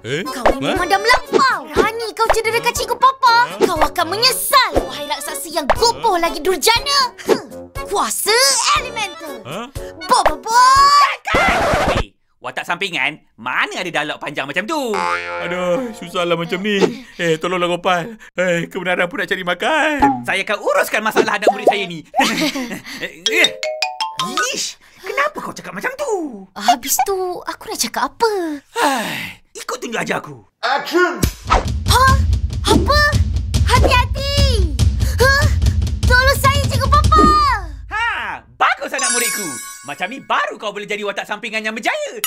Kau ni memang dah melampau. Berani kau cederakan Cikgu Papa. Kau akan menyesal, wahai raksasa yang gopoh lagi durjana. Kuasa elemental. Bobobo. Watak sampingan, mana ada dialog panjang macam tu? Aduh, susahlah macam ni. Tolonglah Gopal. Kebenaran pun nak cari makan. Saya akan uruskan masalah anak murid saya ni. Ish, kenapa kau cakap macam tu? Habis tu, aku nak cakap apa? Ikut tunjuk ajar aku. Action! Apa? Hati-hati! Tolong saya, Cikgu Papa! Bagus anak muridku. Macam ni baru kau boleh jadi watak sampingan yang berjaya.